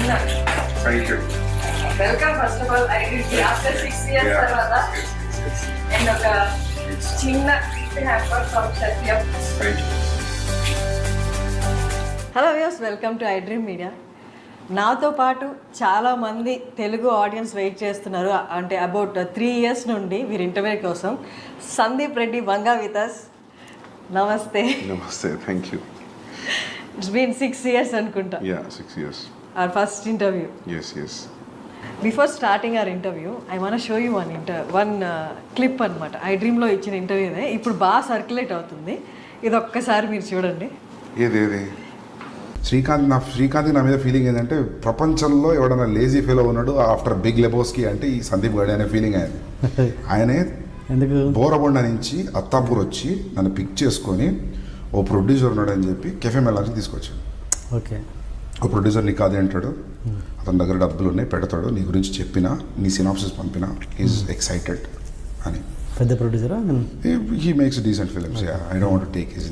Thank you. Welcome first of all. iDream after 6 years tarvata and oka chinna gift hamper from Satyam. Thank you. Hello viewers, welcome to iDream Media. నాతో పాటు చాలామంది Telugu audience wait చేస్తున్నారు. అంటే about 3 years నుండి వీరి interview కోసం. Sandeep Reddy Vanga with us. నమస్తే. Namaste, thank you. It's been 6 years అనుకుంటా. Yeah, 6 years. Our first interview. Yes. Before starting our interview, I want to show you one clip అనమాట. iDreamలో ఇచ్చిన ఇంటర్వ్యూనే ఇప్పుడు బాగా సర్క్యులేట్ అవుతుంది. ఇది ఒక్కసారి మీరు చూడండి. ఏది శ్రీకాంత్ నా మీద ఫీలింగ్ ఏంటంటే ప్రపంచంలో ఎవడన్నా లేజీ ఫీల్ ఉన్నాడు ఆఫ్టర్ బిగ్ లెబోస్కి అంటే ఈ సందీప్ గడి అనే ఫీలింగ్ ఆయనే ఎందుకు బోరబొండ నుంచి అత్తాపూర్ వచ్చి నన్ను పిక్ చేసుకొని ఓ ప్రొడ్యూసర్ ఉన్నాడు అని చెప్పి కెఫే మెలాకి తీసుకొచ్చాడు. ఓకే, ఓ ప్రొడ్యూసర్ నీకు అదే అంటాడు, అతని దగ్గర డబ్బులు ఉన్నాయి పెడతాడు, నీ గురించి చెప్పినా నీ సినాప్సిస్ పంపినా ఈజ్ ఎక్సైటెడ్ అని. పెద్ద ప్రొడ్యూసరా? He makes decent films. I don't want to take his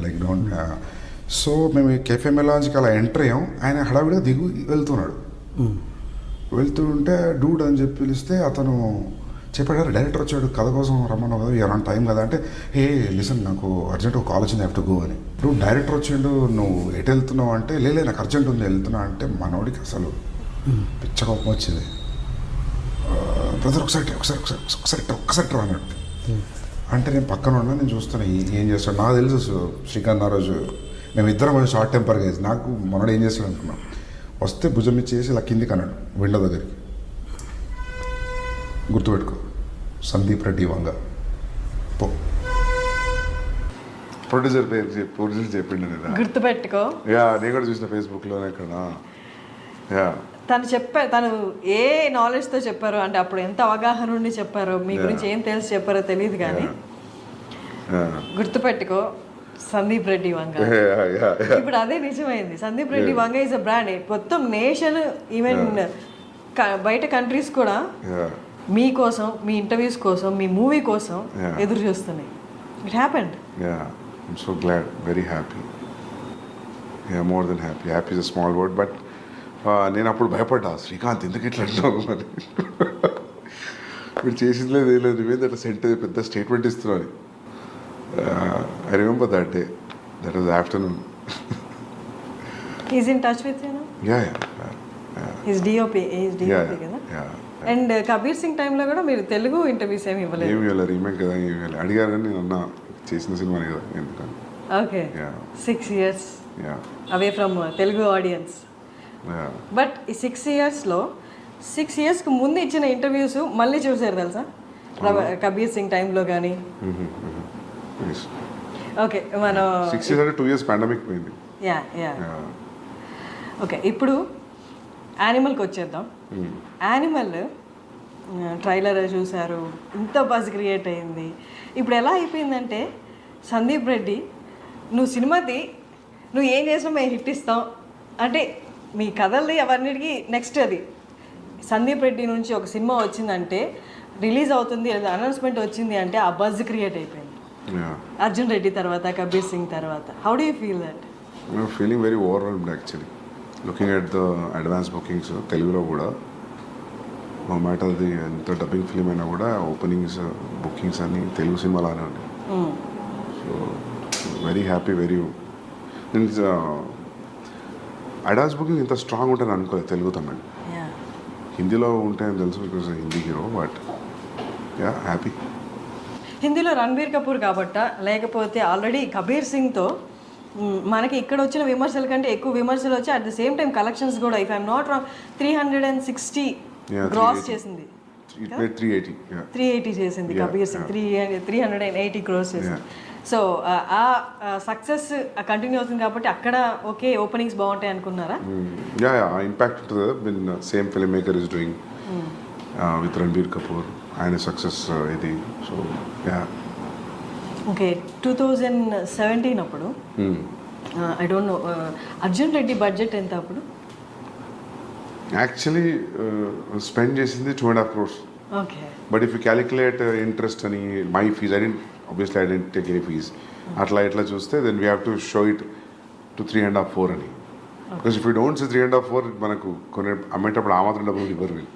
like don't. So మేము కెఫే మెలాన్స్కి అలా ఎంటర్ అయ్యాం. ఆయన హడావిడిగా దిగు వెళ్తున్నాడు. వెళ్తుంటే డూడ్ అని చెప్పి పిలిస్తే అతను చెప్పాడు, డైరెక్టర్ వచ్చాడు కథ కోసం రమ్మన్నావు కదా, ఎవరైనా టైం కదా అంటే, ఏ లిసన్ నాకు అర్జెంట్ ఒక కాల్ వచ్చింది, హ్యావ్ టు గో అని. నువ్వు డైరెక్టర్ వచ్చిండు, నువ్వు ఎటు వెళ్తున్నావు అంటే, లేలే నాకు అర్జెంట్ ఉంది వెళ్తున్నా అంటే, మనోడికి అసలు పిచ్చ కోపం వచ్చింది. బ్రదర్ ఒక్కసారి రా అన్నాడు. అంటే నేను పక్కన ఉన్నా, నేను చూస్తున్నా ఏం చేస్తాడు. నాకు తెలుసు శ్రీకాంత్ ఆ రోజు మేము ఇద్దరం కొంచెం షార్ట్ టెంపర్గా వేసి, నాకు మనోడు ఏం చేస్తాడు అనుకున్నాం. వస్తే భుజం ఇచ్చేసి ఇలా కిందికి అన్నాడు విండో దగ్గరికి, గుర్తుపెట్టుకో సందీప్ రెడ్డి వంగ పో. ప్రొడ్యూసర్ చెప్పిండు గుర్తుపెట్టుకో. యా, నేను కూడా చూసిన ఫేస్బుక్లోనే ఇక్కడ. యా, తను ఏ నాలెడ్జ్తో చెప్పారో, అంటే అప్పుడు ఎంత అవగాహన ఉండి చెప్పారో, మీ గురించి ఏం తెలిసి చెప్పారో తెలియదు కానీ గుర్తుపెట్టుకో సందీప్ రెడ్డి వంగ. ఇప్పుడు అదే నిజమైంది. Sandeep Reddy Vanga is a brand. మొత్తం నేషన్, ఈవెన్ బయట కంట్రీస్ కూడా మీకోసం, మీ ఇంటర్వ్యూస్ కోసం, మీ మూవీ కోసం ఎదురు చూస్తున్నాయి. It happened. I'm so glad, very happy. More than happy. Happy is a small word, but నేను అప్పుడు భయపడ్డా, శ్రీకాంత్ ఎందుకు ఇట్లా అంటున్నావు మరి, మీరు చేసింది లేదు ఏం లేదు, నువ్వేంది అట్లా పెద్ద స్టేట్మెంట్ ఇస్తున్నావు. I remember that day, that was afternoon. Is in touch with you now? Yeah. Is DOP కదా. అండ్ కబీర్ సింగ్ టైంలో కూడా మీరు తెలుగు ఇంటర్వ్యూస్ ఏమి ఇవ్వలేదు? ఏమి ఇవ్వలేదు, రీమేక్ కదా, ఏమి ఇవ్వలేదు. అడిగారు కానీ నేను అన్నా చేసిన సినిమానే కదా ఎందుకని. Okay, 6 years away from Telugu audience. But ఈ 6 yearsలో 6 yearsకి ముందు ఇచ్చిన ఇంటర్వ్యూస్ మళ్ళీ చూసారు తెలుసా, కబీర్ సింగ్ టైంలో కానీ. ఓకే, మనం 6 years అంటే 2 years పాండమిక్ పోయింది. యా. ఓకే, ఇప్పుడు యానిమల్కి వచ్చేద్దాం. యానిమల్ ట్రైలర్ చూశారు, ఇంత బజ్ క్రియేట్ అయింది. ఇప్పుడు ఎలా అయిపోయిందంటే, సందీప్ రెడ్డి నువ్వు ఏం చేసినా మేము హిట్ ఇస్తాం అంటే, మీ కథల్ని అవన్నిటికీ నెక్స్ట్ అది సందీప్ రెడ్డి నుంచి ఒక సినిమా వచ్చిందంటే, రిలీజ్ అవుతుంది లేదా అనౌన్స్మెంట్ వచ్చింది అంటే ఆ బజ్ క్రియేట్ అయిపోయింది. అర్జున్ రెడ్డి తర్వాత, కబీర్ సింగ్ తర్వాత. How do you feel that? Feeling very overwhelmed actually. Looking at the advance bookings తెలుగులో కూడా, మా మాట అది ఎంత డబ్బింగ్ ఫిలిం అయినా కూడా ఓపెనింగ్స్ బుకింగ్స్ అన్నీ తెలుగు సినిమాలానే ఉన్నాయి. So very happy. నేను అడ్వాన్స్ బుకింగ్ ఇంత స్ట్రాంగ్ ఉంటాను అనుకోలేదు తెలుగు తమిళ్. హిందీలో ఉంటాయని తెలుసు, because Hindi hero. But yeah, happy. హిందీలో రణబీర్ కపూర్ కాబట్టా, లేకపోతే ఆల్రెడీ కబీర్ సింగ్తో మనకి ఇక్కడ వచ్చిన విమర్శల కంటే ఎక్కువ విమర్శలు వచ్చి, at the same time collections కూడా, if I'm not wrong, 360 gross చేసింది. 380 చేసింది కబీర్ సింగ్. 380 crores చేసింది. సో ఆ సక్సెస్ కంటిన్యూ అవుతుంది కాబట్టి అక్కడ ఓకే ఓపెనింగ్స్ బాగుంటాయి అనుకున్నారా? ఇంపాక్ట్ ఉంటుంది కదా. Been same film maker is doing with Ranbir Kapoor, ఆయన సక్సెస్ ఇది. So yeah. ఓకే, 2017 అప్పుడు I don't know, Arjun Reddy budget ఎంత అప్పుడు? యాక్చువల్లీ స్పెండ్ చేసింది 2.5 crores. Okay, but if you calculate interest అని my fees, I don't take any fees, అట్లా ఇట్లా చూస్తే then we have to show it to 3.5-4 అని. Because if you don't say 3.5, 4 మనకు కొన్ని అమ్మేటప్పుడు ఆ మాత్రం డబ్బులు ఇవ్వరు వీళ్ళు.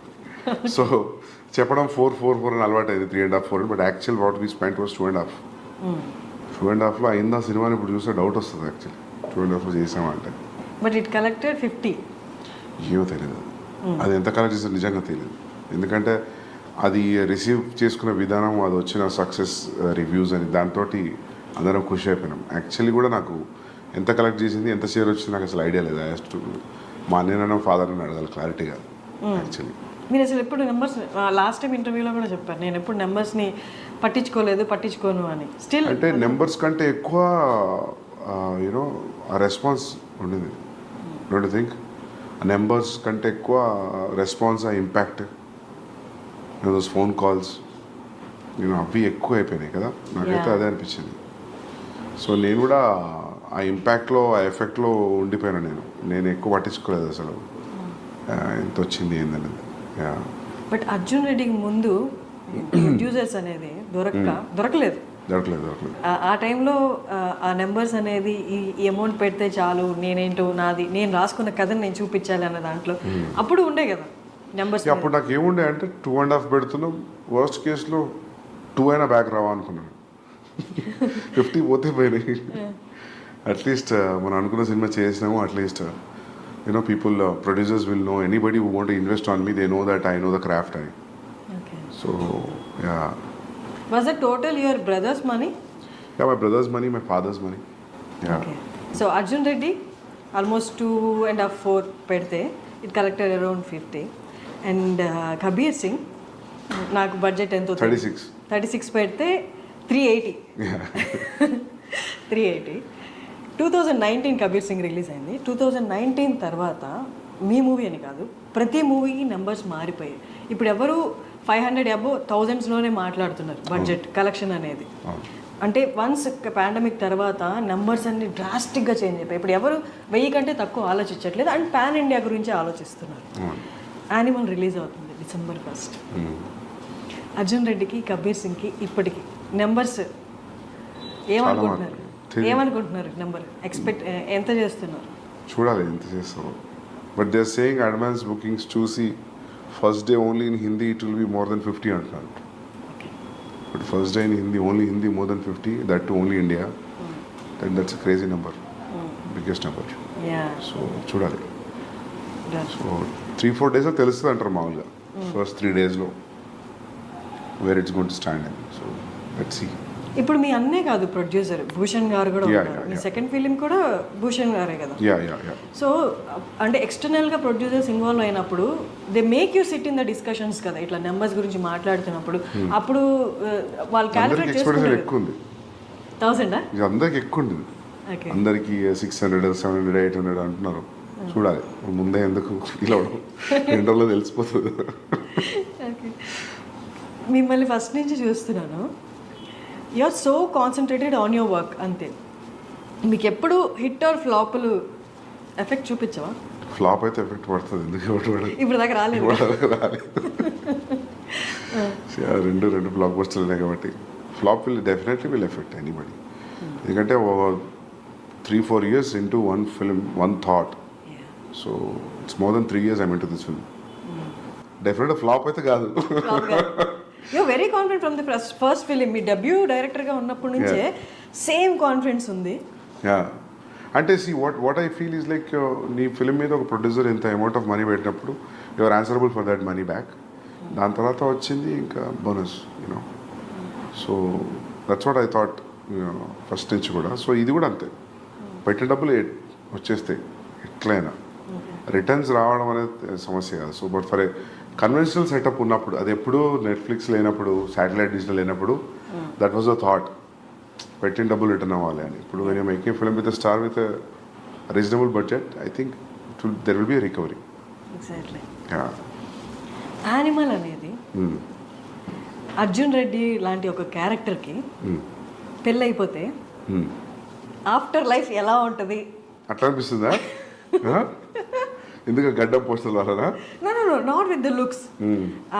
సో చెప్పడం 4 అని అలవాటు అయింది, 3.5, 4, but actual what we spent was 2.5. 2.5లో అయిందా సినిమాని ఇప్పుడు చూస్తే డౌట్ వస్తుంది యాక్చువల్లీ 2.5లో చేసామంటే. But it collected 50. ఏమో తెలియదు అది ఎంత కలెక్ట్ చేస్తే నిజంగా తెలియదు, ఎందుకంటే అది రిసీవ్ చేసుకున్న విధానం, అది వచ్చిన సక్సెస్ రివ్యూస్ అని దాంతో అందరం ఖుషి అయిపోయినాం. యాక్చువల్లీ కూడా నాకు ఎంత కలెక్ట్ చేసింది, ఎంత షేర్ వచ్చింది నాకు అసలు ఐడియా లేదు. ఐ మా అన్నయ్య ఫాదర్ అని అడగాలి క్లారిటీగా యాక్చువల్లీ. మీరు అసలు ఎప్పుడు నెంబర్స్, లాస్ట్ టైం ఇంటర్వ్యూలో కూడా చెప్పారు, నేను ఎప్పుడు నెంబర్స్ని పట్టించుకోను అని. స్టిల్ అంటే నెంబర్స్ కంటే ఎక్కువ యూనో ఆ రెస్పాన్స్ ఉండింది. డోంట్ థింక్ నెంబర్స్ కంటే ఎక్కువ రెస్పాన్స్, ఆ ఇంపాక్ట్, దోస్ ఫోన్ కాల్స్ అవి ఎక్కువ అయిపోయినాయి కదా, నాకైతే అదే అనిపించింది. సో నేను కూడా ఆ ఇంపాక్ట్లో, ఆ ఎఫెక్ట్లో ఉండిపోయాను. నేను ఎక్కువ పట్టించుకోలేదు అసలు ఎంత వచ్చింది ఏందనేది. బట్ అర్జున్ రెడ్డికి ముందు ప్రొడ్యూసర్స్ అనేది దొరకలేదు. ఆ టైంలో ఆ నెంబర్స్ అనేది ఈ అమౌంట్ పెడితే చాలు, నేనేంటో నేను రాసుకున్న కథను నేను చూపించాలి అన్న దాంట్లో అప్పుడు ఉండే కదా నెంబర్స్. అప్పుడు నాకు ఏముండే అంటే 2.5 పెడుతున్నాం, వర్స్ట్ కేసులో 2 అయినా బ్యాక్ రావా అనుకున్నాను. 50 పోతే పోయినాయి. అట్లీస్ట్ మనం అనుకున్న సినిమా చేసినాము. At least you know people, producers will know, anybody who want to invest on me, they know that I know the craft అని. So yeah. Was it total your brother's money? Yeah, my brother's money, my father's money. Yeah. Okay. So Arjun Reddy almost 2.5, 4 pedte, it collected around 50. And Kabir Singh, నాకు budget ఎంతో 36 పెడితే 380. Yeah. 380. 2019 Kabir Singh release అయింది. 2019 తర్వాత మీ movie అని కాదు, ప్రతి మూవీకి numbers మారిపోయాయి. ఇప్పుడు ఎవరు 500 అబోవ్ 1000స్లోనే మాట్లాడుతున్నారు బడ్జెట్ కలెక్షన్ అనేది. అంటే వన్స్ పాండమిక్ తర్వాత నెంబర్స్ అన్ని డ్రాస్టిక్గా చేంజ్ అయిపోయి ఇప్పుడు ఎవరు 1000 కంటే తక్కువ ఆలోచించట్లేదు, అండ్ పాన్ ఇండియా గురించి ఆలోచిస్తున్నారు. యానిమల్ రిలీజ్ అవుతుంది December 1st. అర్జున్ రెడ్డికి, కబీర్ సింగ్కి ఇప్పటికి నెంబర్స్ ఏమనుకుంటున్నారు నెంబర్ ఎక్స్పెక్ట్ ఎంత చేస్తున్నారు? చూడాలి ఎంత చేస్తారో. But they are saying advance bookings చూసి first day only in Hindi it will be more than 50 అంటున్నారు. But first day in Hindi, only Hindi more than 50, that only India. That's a crazy number, biggest number. So చూడాలి. So 3-4 డేస్లో తెలుస్తుంది అంటారు మామూలుగా, first 3 డేస్లో where it's going to stand and. So let's see. ఇప్పుడు మీ అన్నే కాదు ప్రొడ్యూసర్, భూషణ్ గారు కూడా ఉన్నారు. మీ సెకండ్ ఫిలిం కూడా భూషణ్ గారే కదా. సో అంటే ఎక్స్టర్నల్గా ప్రొడ్యూసర్స్ ఇన్వాల్వ్ అయినప్పుడు they make you SIT in the discussions కదా, ఇట్లా నెంబర్స్ గురించి మాట్లాడుతున్నప్పుడు. అప్పుడు వాళ్ళు క్యాలిక్యులేట్ చేసుకుంటారు. ఎక్కువ ఉంది 1000 అందరికి ఎక్కువ ఉంది, అందరికి 600, 700, 800 అంటున్నారు. చూడాలి ముందే ఎందుకు ఫీల్ అవ్వడం, 2 రోజుల్లో తెలిసిపోతుంది. మిమ్మల్ని ఫస్ట్ నుంచి చూస్తున్నాను, you are so concentrated on your work అంతే. మీకు ఎప్పుడు హిట్ ఆర్ ఫ్లాప్లు ఎఫెక్ట్ చూపించవా? ఫ్లాప్ అయితే ఎఫెక్ట్ పడుతుంది, ఎందుకు ఇప్పుడు దాకా రాలేదు. రెండు బ్లాక్ బస్టర్లే కాబట్టి flop definitely will effect anybody. ఎందుకంటే 3-4 years into one film, one thought. So it's more than 3 years I'm into this film. Definitely flop అయితే కాదు. You're very confident from the first film. మీ డెబ్యూ డైరెక్టర్గా ఉన్నప్పటి నుంచే సేమ్ కాన్ఫిడెన్స్ ఉంది. అంటే see what I feel is like, నీ film మీద ఒక ప్రొడ్యూసర్ ఎంత అమౌంట్ ఆఫ్ మనీ పెట్టినప్పుడు you are answerable for that money back. దాని తర్వాత వచ్చింది ఇంకా bonus, you know. So that's what I thought first నుంచి కూడా. సో ఇది కూడా అంతే, పెట్టిన డబ్బులు వచ్చేస్తాయి ఎట్లయినా, రిటర్న్స్ రావడం అనేది సమస్య కాదు. So but for a conventional setup ఉన్నప్పుడు, అది ఎప్పుడు నెట్ఫ్లిక్స్ లేనప్పుడు, శాటిలైట్ డిజిటల్ లేనప్పుడు, దట్ వాజ్ ద థాట్, పెట్టిన డబ్బులు రిటర్న్ అవ్వాలి అని. ఇప్పుడు when you making film with star with reasonable budget, I think there will be recovery. Exactly. Animal అనేది అర్జున్ రెడ్డి లాంటి ఒక క్యారెక్టర్కి పెళ్ళైపోతే ఆఫ్టర్ లైఫ్ ఎలా ఉంటుంది అట్లా అనిపిస్తుందా? ఎందుకు గడ్డం పోస్టర్లు వాళ్ళనా? No not with the looks,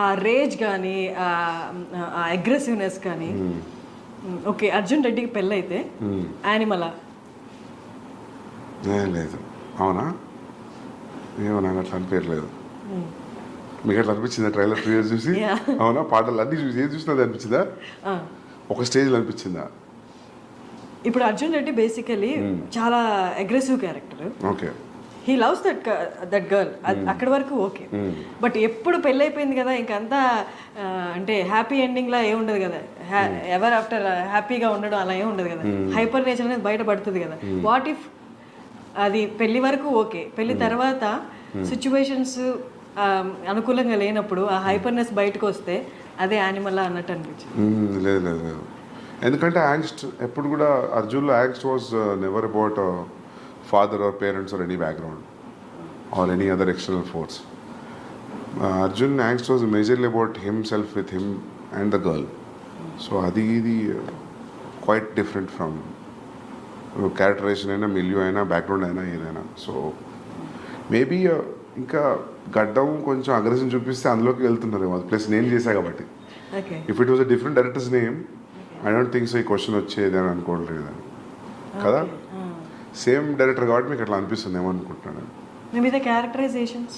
ఆ రేజ్ కానీ ఆ అగ్రెసివ్నెస్ కానీ. ఓకే, అర్జున్ రెడ్డికి పెళ్ళైతే యానిమలా? లేదు. అవునా? ఏమో నాకు అట్లా అనిపించలేదు. మీకు అట్లా అనిపించిందా ట్రైలర్ 2 years చూసి? Yeah. అవునా? పాటలు అన్నీ చూసి ఏది చూసినా అది అనిపించిందా? ఒక స్టేజ్లో అనిపించిందా? ఇప్పుడు అర్జున్ రెడ్డి బేసికలీ చాలా aggressive character. Okay. He loves that girl. అక్కడి వరకు ఓకే. బట్ ఎప్పుడు పెళ్ళైపోయింది కదా ఇంకంతా అంటే హ్యాపీ ఎండింగ్ లా ఏముండదు కదా, ఎవర్ ఆఫ్టర్ హ్యాపీగా ఉండడం అలా ఏమి ఉండదు కదా, హైపర్ నేచర్ అనేది బయటపడుతుంది కదా. వాట్ ఇఫ్ అది పెళ్లి వరకు ఓకే, పెళ్లి తర్వాత సిచ్యువేషన్స్ అనుకూలంగా లేనప్పుడు ఆ హైపర్నెస్ బయటకు వస్తే అదే యానిమల్ అన్నట్టు అనిపించింది. లేదు లేదు లేదు, ఎందుకంటే యాంగ్స్ట్ ఎప్పుడు కూడా అర్జున్లో angst was never about father or parents or any background or any other external force. Arjun angst was majorly about himself with him and the girl. So అది ఇది క్వైట్ డిఫరెంట్ ఫ్రమ్ క్యారెక్టరైజేషన్ అయినా, మిలియో అయినా, background అయినా, ఏదైనా. So maybe ఇంకా గడ్డం కొంచెం aggression చూపిస్తే అందులోకి వెళ్తున్నారు. ప్లస్ నేను చేశా కాబట్టి. If it was a different directors name I don't think so ఈ క్వశ్చన్ వచ్చేది అని అనుకోవట్లేదు కదా. సేమ్ డైరెక్టర్ కాబట్టి మీకు అట్లా అనిపిస్తుంది ఏమో అనుకుంటున్నాను. Maybe the characterizations.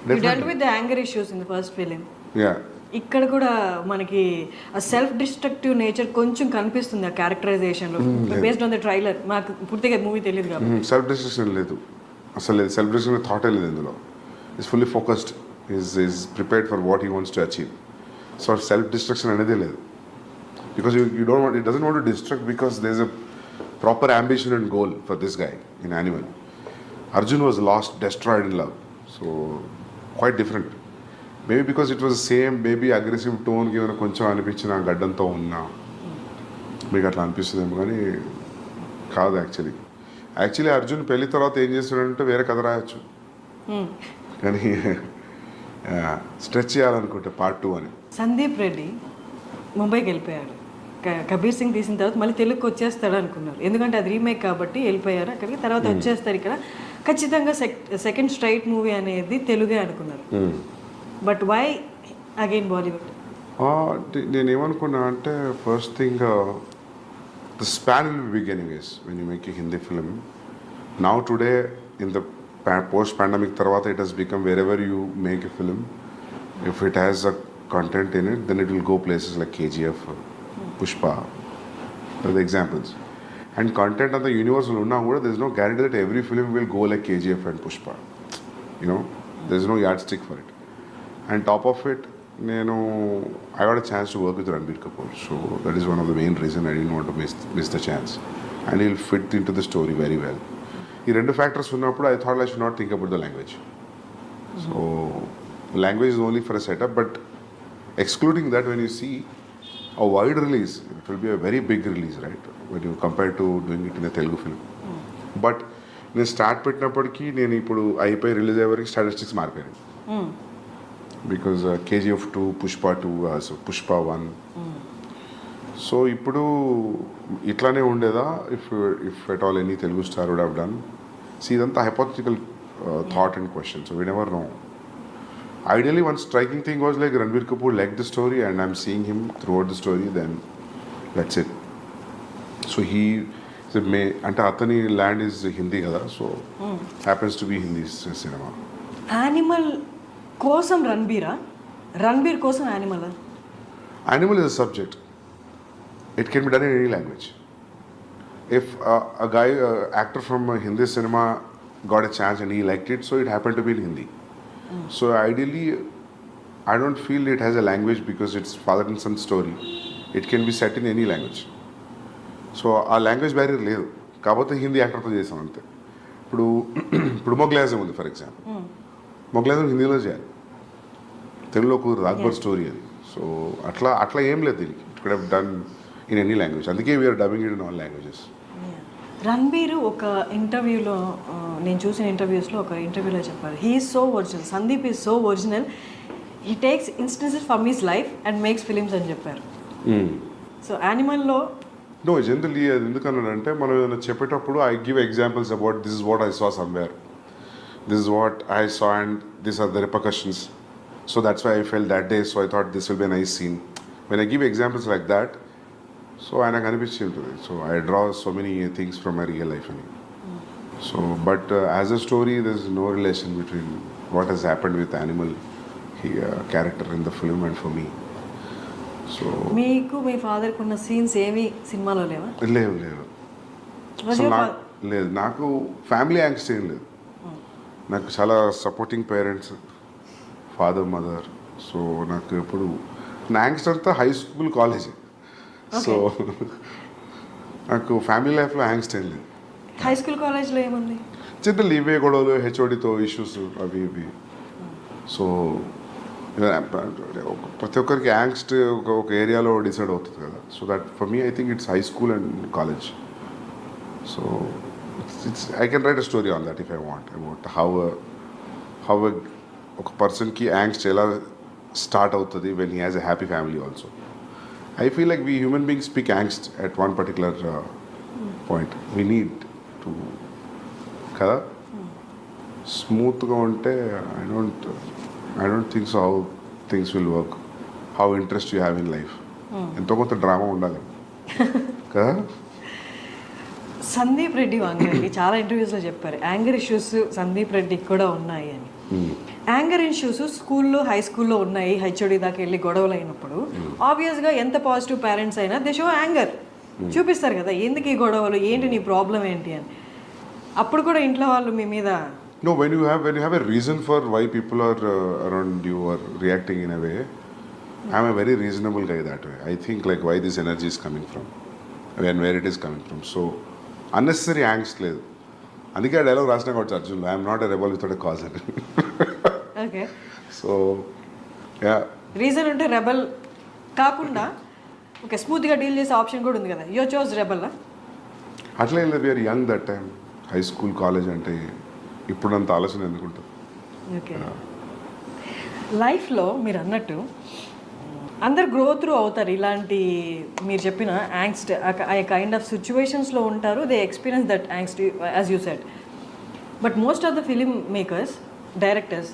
You dealt with the anger issues in the first film. Yeah. ఇక్కడ కూడా మనకి ఆ సెల్ఫ్ డిస్ట్రక్టివ్ నేచర్ కొంచెం కనిపిస్తుంది ఆ క్యారెక్టరైజేషన్లో బేస్డ్ ఆన్ ద ట్రైలర్. మాకు పూర్తిగా మూవీ తెలియదు కాబట్టి. సెల్ఫ్ డిస్ట్రక్షన్ లేదు, అసలు లేదు. సెల్ఫ్ డిస్ట్రక్షన్ థాటే లేదు ఇందులో. Is fully focused, is prepared for what he wants to achieve. So self destruction అనేది లేదు. Because you don't want, it doesn't want to destruct because there is a proper ambition and goal for this guy in Animal. Arjun was lost, destroyed in love. So quite different. Maybe because it was the same, maybe aggressive tone given కొంచెం అనిపించిన గడ్డంతో ఉన్నా మీకు అట్లా అనిపిస్తుందేమో కానీ కాదు. Actually Arjun పెళ్లి తర్వాత ఏం చేస్తున్నాడంటే వేరే కథ రాయొచ్చు, కానీ స్ట్రెచ్ చేయాలనుకుంటే పార్ట్ 2 అని. సందీప్ రెడ్డి ముంబైకి వెళ్ళిపోయాడు. కబీర్ సింగ్ తీసిన తర్వాత మళ్ళీ తెలుగుకి వచ్చేస్తాడు అనుకున్నారు, ఎందుకంటే అది రీమేక్ కాబట్టి వెళ్ళిపోయారు అక్కడికి. తర్వాత వచ్చేస్తారు ఇక్కడ ఖచ్చితంగా సెకండ్ స్ట్రైట్ మూవీ అనేది తెలుగే అనుకున్నారు. But why again Bollywood? నేనేమనుకున్నా అంటే first thing the span will be big anyways when you make a Hindi film. Now today in the post pandemic తర్వాత it has become wherever you make a film, if it has a content in it then it will go places like KGF, Pushpa, are the examples. And content of the universe will unna kuda there is no guarantee that every film will go like KGF and Pushpa. You know, there is no yardstick for it. And top of it, I got a chance to work with Ranbir Kapoor, so that is one of the main reason I didn't want to miss the chance. And he'll fit into the story very well. Ee rendu factors unnappudu I thought I should not think about the language. So language is only for a setup, but excluding that, when you see a wide release, it will be a very big release, right, when you compare to doing it in a Telugu film. But నేను start పెట్టినప్పటికీ నేను ఇప్పుడు అయిపోయి release అయ్యే వరకు statistics మారిపోయాయి. Because KGF 2, Pushpa 2, so Pushpa 1. So ఇప్పుడు ఇట్లానే ఉండేదా if at all any Telugu star would have done. So ఇదంతా hypothetical thought and question, so we never know. Ideally, one striking thing was like Ranbir Kapoor liked the story and I'm seeing him throughout the story, then that's it. So he అంటే అతని land is Hindi కదా, so happens to be Hindi cinema. Animal కోసం రణబీర్ కోసం animal is a subject. It can be done in any language. If a guy actor from Hindi cinema got a chance and he liked it, so it happened to be in Hindi. So ideally, I don't feel it has a language because it's father and son story. It can be set in any language. So ఆ language barrier లేదు, కాకపోతే హిందీ యాక్టర్తో చేసాం అంతే. ఇప్పుడు మొగ్లాజం ఉంది for example, మొగ్లాజం హిందీలో చేయాలి, తెలుగులో కుదరదు, అక్బర్ స్టోరీ అది. సో అట్లా ఏం లేదు దీనికి. It could have done in any language, అందుకే we are dubbing it in all languages. Ranbir ఒక ఇంటర్వ్యూలో, నేను చూసిన ఇంటర్వ్యూస్లో ఒక ఇంటర్వ్యూలో చెప్పారు, he is so original, Sandeep is so original, he takes instances from his life and makes films అని చెప్పారు. సో యానిమల్లో నో జనరలీ అది ఎందుకన్నానంటే, మనం ఏదైనా చెప్పేటప్పుడు I give examples about this is what I saw somewhere, this is what I saw and this are the repercussions, so that's why I fell that day, so I thought this will be nice scene. When I give examples like that, so ఆయనకు అనిపించి ఉంటుంది. So I draw so many things from my real life అని. So, but as a story, there's no relation between what has happened with animal character in the film and for me. So, మీకు మీ ఫాదర్కి ఉన్న scenes ఏమి సినిమాలో లేవా? లేవు Was అసలు your లేదు. నాకు ఫ్యామిలీ యాంగ్స్ట్ ఏం లేదు. నాకు చాలా supporting parents, father mother. So నాకు ఎప్పుడు నా యాంగ్స్ట్ అంతా హై స్కూల్ కాలేజ్. సో నాకు ఫ్యామిలీ లైఫ్లో యాంగ్స్ట్ ఏం లేదు. హై స్కూల్ కాలేజ్లో ఏముంది? చిన్న ఇవే గొడవలు, హెచ్ఓడితో ఇష్యూస్ అవి ఇవి. సో ప్రతి ఒక్కరికి యాంగ్స్ట్ ఒక ఏరియాలో డిసైడ్ అవుతుంది కదా. So that for me I think it's high school and college. So it's I can write a story on that if I want about how ఒక పర్సన్కి యాంగ్స్ట్ ఎలా స్టార్ట్ అవుతుంది when he has a happy family also. I feel like we human beings speak angst at one particular point. We need to kada smooth ga unte I don't think so how things will work, how interest you have in life. Ento konta drama undali kada. Sandeep Reddy వాంగకి చాలా ఇంటర్వ్యూస్లో చెప్పారు anger issues Sandeep రెడ్డికి కూడా ఉన్నాయి అని. Anger issues స్కూల్లో high స్కూల్లో ఉన్నాయి, హెచ్ఓడి దాకా వెళ్ళి గొడవలు అయినప్పుడు ఆబ్వియస్గా ఎంత పాజిటివ్ పేరెంట్స్ అయినా దే షో యాంగర్ చూపిస్తారు కదా, ఎందుకు ఈ గొడవలు, ఏంటి నీ ప్రాబ్లం ఏంటి అని. అప్పుడు కూడా ఇంట్లో వాళ్ళు మీ మీద No, when you have a reason for why people are around you or reacting in a way, I'm a very reasonable guy that way. I think like why this energy is coming from and where it is coming from. So unnecessary angst లేదు. అందుకే ఆ dialogue రాసిన కాబట్టి Arjun, I'm not a rebel without a cause అని. Okay, so yeah reason ఉంటే rebel కాకుండా okay స్మూత్గా deal చేసే ఆప్షన్ కూడా ఉంది కదా. You chose rebel. అట్లా ఏం లేదు, we're young that time. High school college అంటే ఇప్పుడంత ఆలోచన ఎందుకుంటుంది. ఓకే, లైఫ్లో మీరు అన్నట్టు అందరు గ్రో త్రూ అవుతారు, ఇలాంటి మీరు చెప్పిన యాంగ్స్ట్ ఆ కైండ్ ఆఫ్ సిచ్యువేషన్స్లో ఉంటారు, they experience that angst as you said. But most of the film makers, directors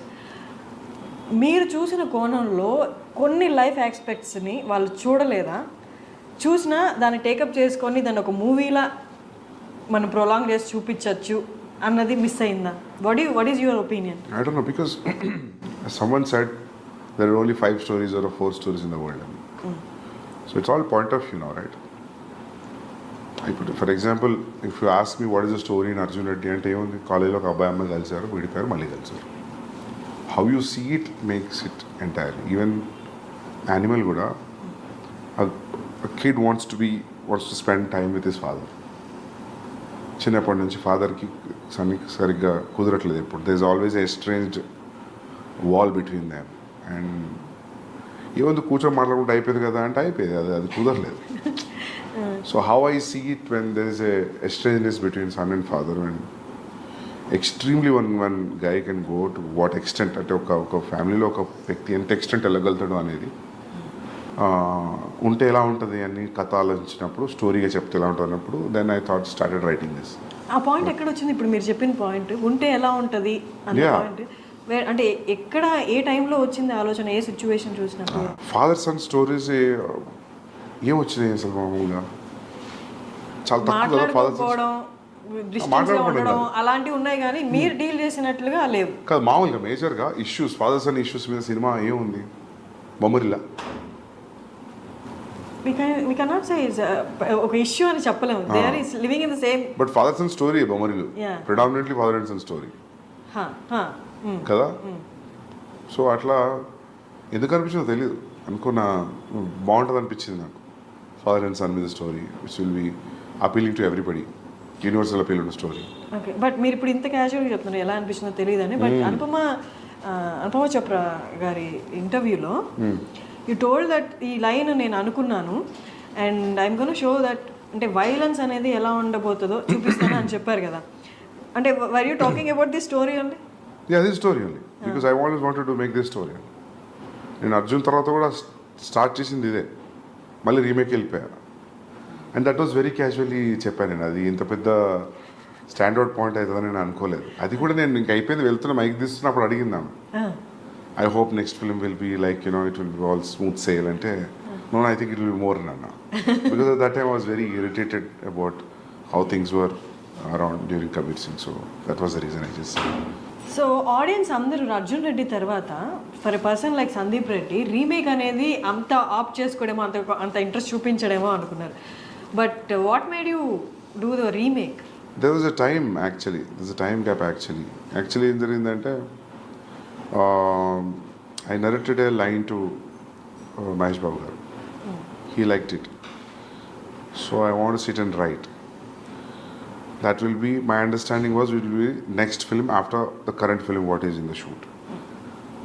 మీరు చూసిన కోణంలో కొన్ని లైఫ్ ఆస్పెక్ట్స్ని వాళ్ళు చూడలేదా, చూసినా దాన్ని టేకప్ చేసుకొని దాన్ని ఒక మూవీలా మనం ప్రొలాంగ్ చేసి చూపించవచ్చు అన్నది మిస్ అయిందా? What is your opinion? I don't know, because someone said there are only 5 stories or 4 stories in the world. So it's all point of view now, right? For example, if you ask me what is the story in Arjun Reddy అంటే ఏముంది, కాలేజీలో ఒక అబ్బాయి అమ్మాయి కలిసారు, విడిపోయారు, మళ్ళీ కలిసారు. How you see it makes it entirely. Even animal కూడా a kid wants to spend time with his father. చిన్నప్పటి నుంచి ఫాదర్కి సరిగ్గా కుదరట్లేదు ఎప్పుడు. There is always a estranged wall between them. And ఏముంది కూర్చొని మాట్లాడుకుంటే అయిపోయింది కదా అంటే అయిపోయింది, అది కుదరలేదు. So how I see it when there is a estrangedness between son and father, and extremely one guy can go to what extent, అంటే ఒక ఫ్యామిలీలో ఒక వ్యక్తి ఎంత ఎక్స్టెంట్ వెళ్ళగలుగుతాడు అనేది ఉంటే ఎలా ఉంటుంది అని కథ ఆలోచించినప్పుడు, స్టోరీగా చెప్తే ఎలా ఉంటుంది అన్నప్పుడు then I thought started writing this. ఆ పాయింట్ ఎక్కడ వచ్చింది ఇప్పుడు మీరు చెప్పిన పాయింట్, ఉంటే ఎలా ఉంటుంది అనే పాయింట్ అంటే ఎక్కడ ఏ టైంలో వచ్చింది ఆలోచన, ఏ సిచ్యువేషన్ చూసినప్పుడు? ఫాదర్ సన్ స్టోరీస్ ఏం వచ్చినాయి అసలు మామూలుగా చాలా తక్కువ కదా. ఫాదర్ ఉండడం అలాంటివి ఉన్నాయి కానీ మీరు డీల్ చేసినట్లుగా లేవు కాదు. మామూలుగా మేజర్గా ఇష్యూస్, ఫాదర్ సన్ ఇష్యూస్ మీద సినిమా ఏముంది, బొమ్మరిల్లా. we cannot say it's ఒక ఇష్యూ అని చెప్పలేము. they are living in the same, but father son story Bommarillu predominantly father and son story కదా. సో అట్లా ఎందుకు అనిపించిందో తెలియదు, అనుకున్నా బాగుంటుంది అనిపించింది నాకు. ఫాదర్ అండ్ సన్ మీద story which will be appealing to everybody, universal appeal ఉన్న స్టోరీ. ఓకే, బట్ మీరు ఇప్పుడు ఇంత క్యాజువల్గా చెప్తున్నారు, ఎలా అనిపించిందో తెలియదని. బట్ అనుపమ చోప్రా గారి ఇంటర్వ్యూలో యూ టోల్డ్ దట్ ఈ లైన్ నేను అనుకున్నాను and I'm gonna show that, అంటే వైలెన్స్ అనేది ఎలా ఉండబోతుందో చూపిస్తాను అని చెప్పారు కదా. అంటే were you talking about the story అండి? Yeah, this story only, because I always wanted to make this story. నేను అర్జున్ తర్వాత కూడా స్టార్ట్ చేసింది ఇదే, మళ్ళీ రీమేక్ వెళ్ళిపోయాను. And that was very casually చెప్పాను నేను. అది ఇంత పెద్ద స్టాండర్డ్ పాయింట్ అవుతుందని నేను అనుకోలేదు. అది కూడా నేను ఇంక అయిపోయింది వెళ్తున్నా మైక్ తీస్తున్నప్పుడు అడిగిందాను, I hope next film will be like it will be all smooth sail అంటే, no I think it will be more అన్న. Because at that time I was very irritated about how things were around during Kabir Singh. So that was the reason I just said. So audience అందరూ అర్జున్ రెడ్డి తర్వాత for a person like Sandeep Reddy remake అనేది అంత opt చేసుకోవడమో అంత interest చూపించడమో అనుకున్నారు. But what made you do the remake? There was a time actually. There's a time gap actually. Actually, ఏం జరిగిందంటే I narrated a line to Mahesh Babu garu. He liked it. So I want to sit and write. That will be, my understanding was it will be next film after the current film what is in the shoot.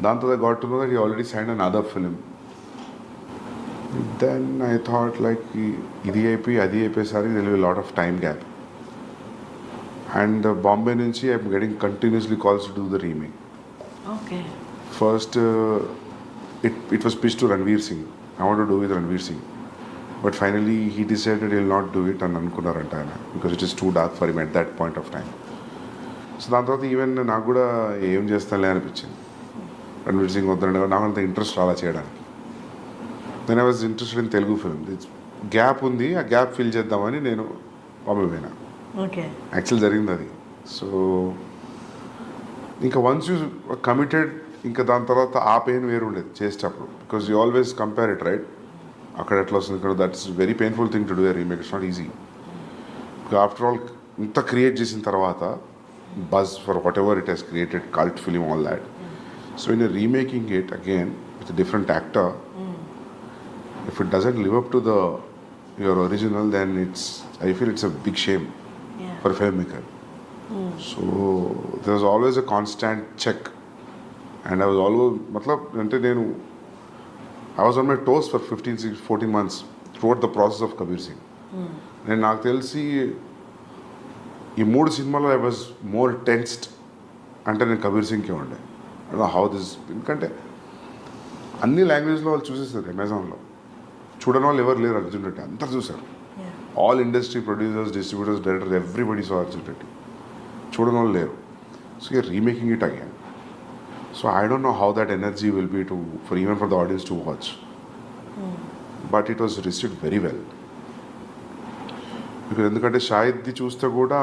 Then I got to know that he already signed another film. Then I thought like idi sari there will be a lot of time gap. And Bombay nunchi I'm getting continuously calls to do the remake. Okay. First it was pitched to Ranveer Singh. I want to do with Ranveer Singh. But finally he decided he'll not do it and అనుకున్నారంట ఆయన, because it is too dark for him at that point of time. So దాని తర్వాత even నాకు కూడా ఏం చేస్తానులే అనిపించింది. రణ్వీర్ సింగ్ వద్దంటే నాకు అంత ఇంట్రెస్ట్ రాలా చేయడానికి. Then I was interested in Telugu film. Gap ఉంది, ఆ గ్యాప్ ఫిల్ చేద్దామని నేను బాంబే పోయినా. ఓకే. యాక్చువల్ జరిగింది అది. సో ఇంకా వన్స్ యూ కమిటెడ్, ఇంకా దాని తర్వాత ఆ పెయిన్ వేరు ఉండేది చేసేటప్పుడు, because you always compare it right. అక్కడ ఎట్లా వస్తుంది ఇక్కడ, that's very painful thing to do a remake. It's not easy. After all ఇంత క్రియేట్ చేసిన తర్వాత buzz for what ever it has created, cult film, all that. So in remaking it again with different actor, if it doesn't live up to your original, then I feel it's a big shame for a filmmaker. So there was always a constant check, and I was always I was on my toes for 14 months throughout the process of Kabir Singh. నేను నాకు తెలిసి ఈ 3 సినిమాలో I was more tensed అంటే నేను కబీర్ సింగ్కే ఉండే. How this, ఎందుకంటే అన్ని లాంగ్వేజ్లో వాళ్ళు చూసేస్తారు. అమెజాన్లో చూడని వాళ్ళు ఎవరు లేరు. అర్జున్ రెడ్డి అందరు చూసారు. All industry producers, distributors, directors, everybody so Arjun Reddy. చూడని వాళ్ళు లేరు. So you're remaking it again. So I don't know how that energy will be even for the audience to watch. But it was received very well. Because ఎందుకంటే షాహిద్ది చూస్తే కూడా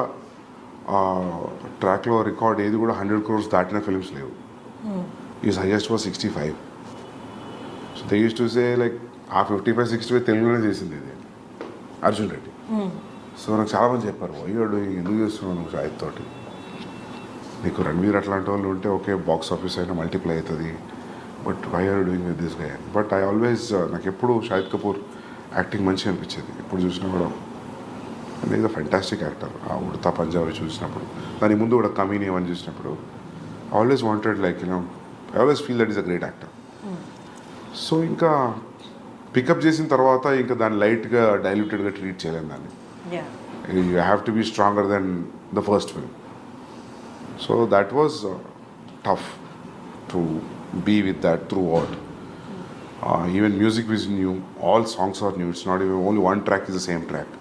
ట్రాక్లో record ఏది కూడా 100 crores దాటిన ఫిల్మ్స్ లేవు. Is highest was 65. So they use to say like ఆ 55-60 తెలుగులోనే చేసింది ఇది అర్జున్ రెడ్డి. సో నాకు చాలామంది చెప్పారు, అయ్యాడు ఎందుకు చేస్తున్నావు నువ్వు షాహిద్ తోటి, నీకు రణ్వీర్ అట్లాంటి వాళ్ళు ఉంటే ఓకే బాక్స్ ఆఫీస్ అయినా మల్టిప్లై అవుతుంది, but why are doing with this guy. But I always, నాకు ఎప్పుడు షాహిద్ కపూర్ యాక్టింగ్ మంచిగా అనిపించేది. ఎప్పుడు చూసినా కూడా and is a fantastic actor. ఆ ఉడతా పంజాబీ చూసినప్పుడు, దాని ముందు కూడా కమీని అని చూసినప్పుడు always wanted like I always feel that is a great actor. So ఇంకా పికప్ చేసిన తర్వాత ఇంకా దాన్ని లైట్గా డైల్యూటెడ్గా ట్రీట్ చేయలేము దాన్ని. You have to be stronger then the first film. So that was tough to be with that throughout. Even music is new, all songs are new. It's not even only one track is the same track.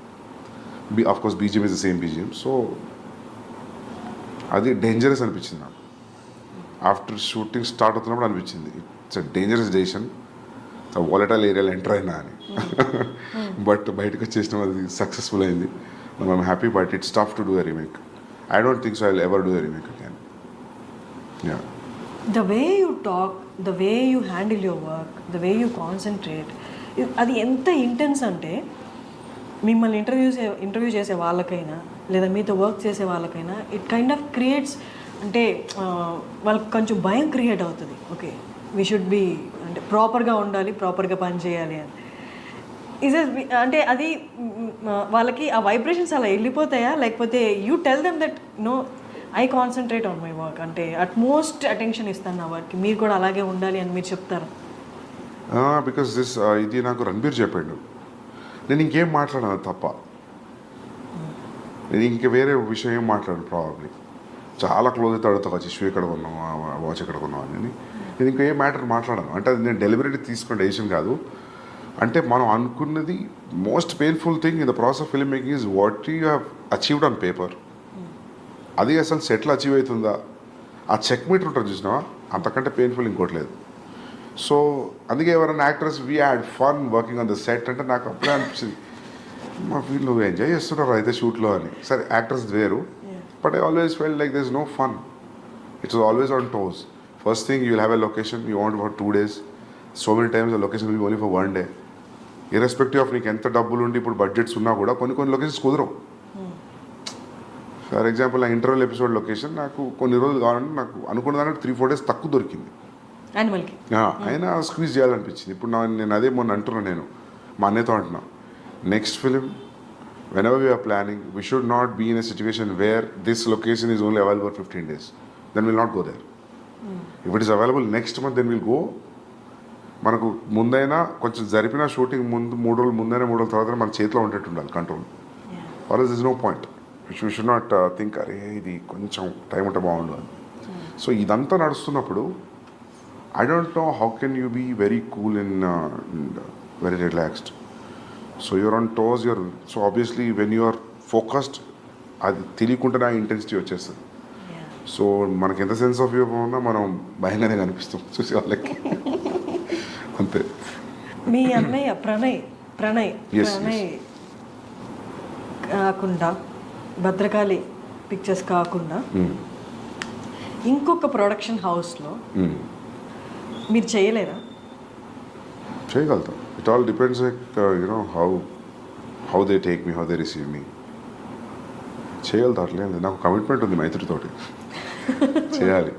Of course BGM is the same BGM. So అది dangerous అనిపించింది నాకు. After shooting start అవుతున్నప్పుడు అనిపించింది it's a dangerous decision, volatile ఏరియాలో enter అయినా అని. But బయటకు వచ్చేసిన అది సక్సెస్ఫుల్ అయింది. I'm happy. But it's tough to do a remake. I don't think so I will ever do a remake again. Yeah. The way you talk, the way you handle your work, the way you concentrate, అది ఎంత intense అంటే మిమ్మల్ని interview చేసే వాళ్ళకైనా లేదా మీతో work చేసే వాళ్ళకైనా ఇట్ కైండ్ ఆఫ్ క్రియేట్స్, అంటే వాళ్ళకి కొంచెం భయం క్రియేట్ అవుతుంది. ఓకే వీ షుడ్ బీ, అంటే ప్రాపర్గా ఉండాలి, ప్రాపర్గా పని చేయాలి అని. అంటే అది వాళ్ళకి ఆ వైబ్రేషన్స్ అలా వెళ్ళిపోతాయా, లేకపోతే you tell them that no I concentrate on my work, అంటే అట్మోస్ట్ అటెన్షన్ ఇస్తాను నా వర్క్కి, మీరు కూడా అలాగే ఉండాలి అని మీరు చెప్తారు? బికాస్ ఇది నాకు రణబీర్ చెప్పాడు. నేను ఇంకేం మాట్లాడాను తప్ప, నేను ఇంక వేరే విషయం ఏం మాట్లాడాను. ప్రాబబ్లీ చాలా క్లోజ్ అయితే అడుగుతా, వచ్చి షూ ఎక్కడ కొన్నావు, వాచ్ ఎక్కడ కొన్నావు అని. నేను ఇంకా ఏ మ్యాటర్ మాట్లాడాను అంటే అది నేను డెలిబరేట్లీ తీసుకున్న డెసిషన్ కాదు. అంటే మనం అనుకున్నది most painful thing in the process of film making is what you have achieved on paper. అది అసలు సెట్లో అచీవ్ అవుతుందా, ఆ చెక్ మీటర్ ఉంటుంది చూసినావా, అంతకంటే పెయిన్ఫుల్ ఇంకోట్లేదు. సో అందుకే ఎవరైనా actors we had fun working on the set అంటే నాకు అప్పుడే అనిపించింది మా ఫీల్ నువ్వు ఎంజాయ్ చేస్తున్నారు అయితే షూట్లో అని. సరే యాక్టర్స్ వేరు, but I always felt like there is no fun. It's always on toes. First thing you will have a location, you want for 2 days. So many times the location will be only for 1 day. Irrespective of నీకు ఎంత డబ్బులు ఉండి ఇప్పుడు budgets ఉన్నా కూడా కొన్ని locations కుదరవు. For example నా ఇంటర్వెల్ ఎపిసోడ్ లొకేషన్ నాకు కొన్ని రోజులు కావాలంటే నాకు అనుకున్న దానికి 3-4 days తక్కువ దొరికింది. అయినా స్క్వీజ్ చేయాలనిపించింది. ఇప్పుడు నేను అదే మొన్న అంటున్నాను, నేను మా అన్నయ్యతో అంటున్నా, next film whenever we are planning, we should not be in a situation where this location is only available for 15 days. Then we'll not go there. If it is available next month, then we'll go. మనకు ముందైనా కొంచెం జరిపిన shooting ముందు 3 రోజులు ముందైనా 3 రోజుల తర్వాత మన చేతిలో ఉండేట్టు ఉండాలి control. Or is no point. You should not think అరే ఇది కొంచెం టైం ఉంటే బాగుండు అని. సో ఇదంతా నడుస్తున్నప్పుడు I don't know how can you be very cool and very relaxed. So you're on toes, so obviously when you are focused అది తెలియకుండానే ఆ ఇంటెన్సిటీ వచ్చేస్తుంది. సో మనకి ఎంత సెన్స్ ఆఫ్ హ్యూమర్ ఉన్నా మనం భయంగానే కనిపిస్తాం చూసే వాళ్ళకి. అంతే. మీ అన్నయ్య ప్రణయ్ కాకుండా భద్రకాళి పిక్చర్స్ కాకుండా ఇంకొక ప్రొడక్షన్ హౌస్లో మీరు చేయలేరా? చేయగలుగుతాం. It all depends like you know how they take me, how they receive me. చేయగలుగుతా, అట్లేదు. నాకు కమిట్మెంట్ ఉంది మైత్రితోటి, చేయాలి.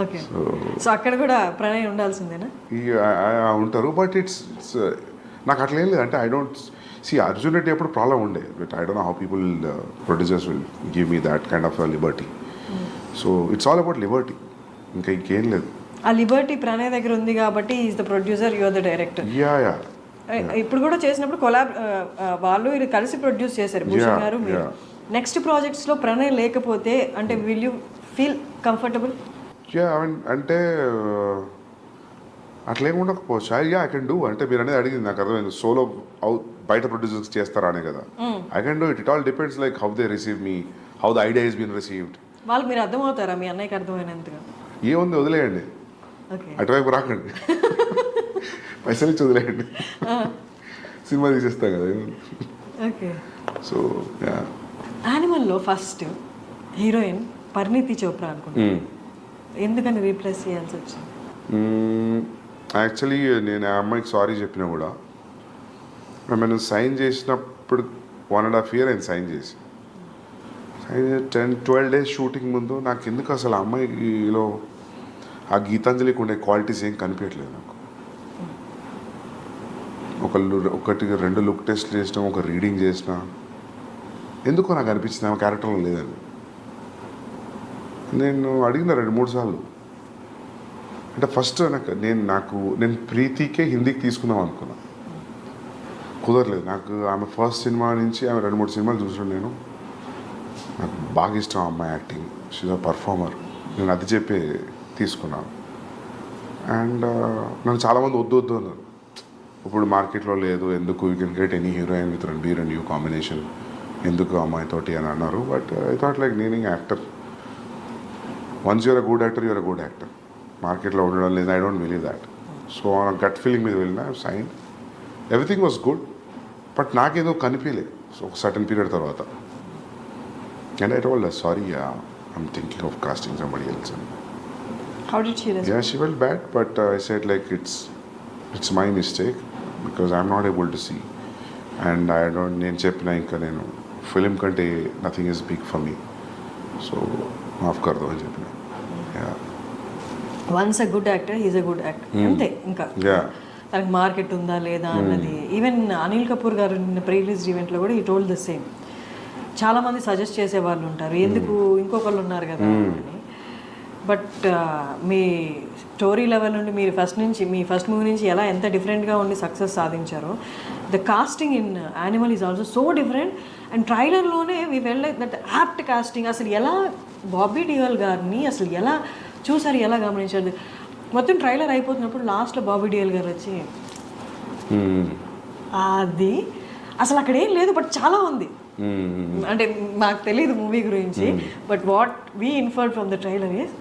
ఓకే. సో అక్కడ కూడా ప్రణయ్ ఉండాల్సిందేనా? ఉంటారు, బట్ ఇట్స్ నాకు అట్లా ఏం లేదు. అంటే I don't see Arjun Reddy ఎప్పుడు ప్రాబ్లం ఉండే, but I don't know how people producers will give me that kind of liberty. So it's all about liberty, ఇంకా ఇంకేం లేదు. ఆ లిబర్టీ ప్రణయ్ దగ్గర ఉంది కాబట్టి is the producer, you are the director. Yeah. ఇప్పుడు కూడా చేసినప్పుడు వాళ్ళు ఇది కలిసి ప్రొడ్యూస్ చేశారు, భూషణ్ గారు మీరు. నెక్స్ట్ ప్రాజెక్ట్స్లో ప్రణయ్ లేకపోతే అంటే విల్ యూ ఫీల్ కంఫర్టబుల్? అంటే అట్లేం ఉండకపోవచ్చు. I can do. అంటే మీరు అనేది అడిగింది నాకు అర్థమైంది. సోలో బయట ప్రొడ్యూసర్స్ చేస్తారా అనే కదా. I can do it. It all depends like how they receive me, how the idea is been received. వాళ్ళకి మీరు అర్థమవుతారా? మీ అన్నయ్యకి అర్థమైనంతగా ఏముంది, వదిలేయండి. అటువైపు రాకండి, పైసలు ఇచ్చి వదిలేయండి, సినిమా తీసేస్తాం కదా. ఓకే. సో యానిమల్లో ఫస్ట్ హీరోయిన్ పరిణీతి చోప్రా అనుకుంటున్నాను. ఎందుకని రీప్లేస్ చేయాల్సి వచ్చింది? యాక్చువల్లీ నేను ఆ అమ్మాయికి సారీ చెప్పినా కూడా, నేను సైన్ చేసినప్పుడు 1.5 years ఆయన సైన్ చేసి 10-12 days షూటింగ్ ముందు నాకు ఎందుకు అసలు ఆ అమ్మాయిలో ఆ గీతాంజలికి ఉండే క్వాలిటీస్ ఏం కనిపించట్లేదు నాకు. 1-2 లుక్ టెస్ట్ చేసినా, ఒక రీడింగ్ చేసినా, ఎందుకో నాకు అనిపించింది ఆమె క్యారెక్టర్లో లేదని. నేను అడిగిన 2-3 సార్లు. అంటే ఫస్ట్ నేను ప్రీతికే హిందీకి తీసుకుందాం అనుకున్నా, కుదరలేదు. నాకు ఆమె ఫస్ట్ సినిమా నుంచి ఆమె 2-3 సినిమాలు చూసాను నేను. నాకు బాగా ఇష్టం ఆ అమ్మాయి యాక్టింగ్, షీజ్ అ పర్ఫార్మర్. నేను అది చెప్పి తీసుకున్నాను. అండ్ నన్ను చాలామంది వద్దు అన్నారు. ఇప్పుడు మార్కెట్లో లేదు, ఎందుకు, you can get any heroine with Ranbir and you combination, ఎందుకు అమ్మాయితోటి అని అన్నారు. బట్ ఐ థాట్ లైక్ నేను actor, once you're a good actor, you're a good actor. మార్కెట్లో ఉండడం లేదు, I don't believe that. So gut feeling మీద వెళ్ళిన sign, everything was good. But నాకేదో కనిపించలేదు ఒక సర్టన్ పీరియడ్ తర్వాత. And I told her, sorry, I'm thinking of casting somebody else. How did she respond? Yeah, she felt bad, but I said like it's my mistake because I'm not able to see, and I don't. నేను చెప్పిన ఇంకా నేను film కంటే nothing is big for me, so మాఫ్ కర్దో అని చెప్పిన. Once a good actor, he's a good actor, అంతే. ఇంకా తనకి మార్కెట్ ఉందా లేదా అన్నది. ఈవెన్ అనిల్ కపూర్ గారు నిన్న ప్రీ రిలీజ్ ఈవెంట్లో కూడా ఈ టోల్డ్ ద సేమ్. చాలామంది సజెస్ట్ చేసే వాళ్ళు ఉంటారు, ఎందుకు ఇంకొకళ్ళు ఉన్నారు కదా అని. బట్ మీ స్టోరీ లెవెల్ నుండి మీరు మీ ఫస్ట్ మూవీ నుంచి ఎంత డిఫరెంట్గా ఉండి సక్సెస్ సాధించారో, the casting in Animal is also so different. And ట్రైలర్లోనే we felt like that apt casting. అసలు ఎలా బాబీ డియోల్ గారిని అసలు ఎలా చూసారు, ఎలా గమనించారు? మొత్తం ట్రైలర్ అయిపోతున్నప్పుడు లాస్ట్లో బాబీ డియోల్ గారు వచ్చి అది అసలు అక్కడ ఏం లేదు, బట్ చాలా ఉంది. అంటే మాకు తెలియదు మూవీ గురించి, but what we inferred from the trailer is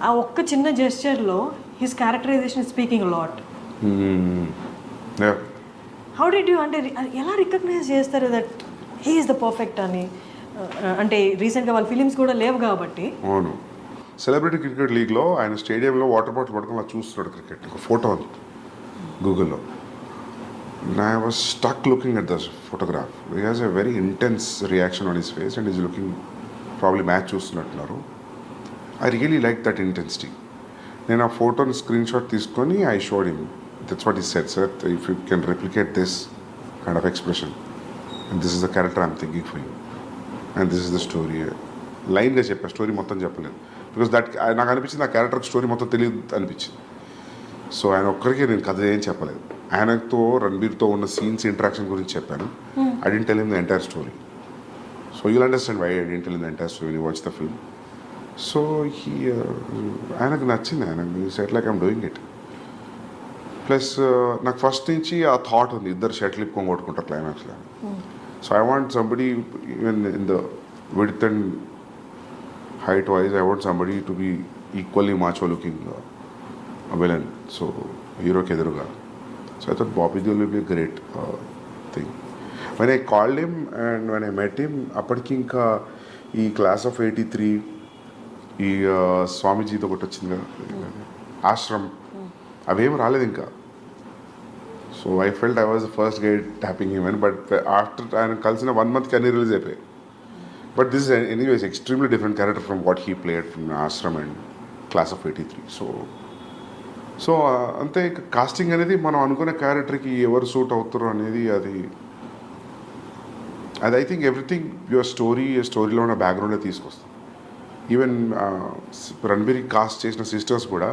ఆ ఒక్క చిన్న జెస్చర్లో his characterization is speaking lot. How did you అంటే ఎలా రికగ్నైజ్ చేస్తారు that he is the perfect అని? అంటే రీసెంట్గా వాళ్ళ ఫిలిమ్స్ కూడా లేవు కాబట్టి. అవును, సెలబ్రిటీ క్రికెట్ లీగ్లో ఆయన స్టేడియంలో వాటర్ బాటిల్ పట్టుకొని అలా చూస్తున్నాడు క్రికెట్. ఒక ఫోటో ఉంది గూగుల్లో. I was stuck looking at the photograph. He has a very intense reaction on his face and is looking probably match చూస్తున్నట్టున్నారు. I really like that intensity. నేను ఆ ఫోటోని స్క్రీన్ షాట్ తీసుకొని I showed him. That's what he said, sir if you can replicate this kind of expression and this is the character I'm thinking for you and this is the story. లైన్గా చెప్పా, story మొత్తం చెప్పలేదు. Because that నాకు అనిపించింది ఆ క్యారెక్టర్కి story మొత్తం తెలియదు అనిపించింది. సో ఆయన ఒక్కరికి నేను కథ ఏం చెప్పలేదు. ఆయనతో రణబీర్తో ఉన్న సీన్స్ ఇంటరాక్షన్ గురించి చెప్పాను. I didn't tell him the entire story. So you'll understand why I didn't tell him the entire story, watch the film. So ఆయనకు నచ్చింది. ఆయనకు set like I'm doing it. Plus నాకు ఫస్ట్ నుంచి ఆ thought ఉంది, ఇద్దరు షటిల్ ఇప్పుకొని కొట్టుకుంటారు క్లైమాక్స్లో. So I want somebody even in the width and height wise, I want somebody to be equally macho looking villain. So hero ke eduruga. So I thought Bobby Deol will be a great thing. When I called him and when I met him, appadiki inka ee class of 83 ee Swamiji తో ఒకటి వచ్చింది కదా, ఆశ్రమ్, అవేం రాలేదు ఇంకా. So I felt I was the first guy tapping him అని. But after ఆయన కలిసిన 1 monthకి అన్ని రిలీజ్ అయిపోయాయి. But this is anyways extremely different character from what he played from Ashram and Class of 83. So అంతే కాస్టింగ్ అనేది మనం అనుకునే క్యారెక్టర్కి ఎవరు సూట్ అవుతారు అనేది అది ఐ థింక్ ఎవ్రీథింగ్ యువర్ స్టోరీలో ఉన్న బ్యాక్గ్రౌండే తీసుకొస్తాం. ఈవెన్ రణబీర్ కాస్ట్ చేసిన సిస్టర్స్ కూడా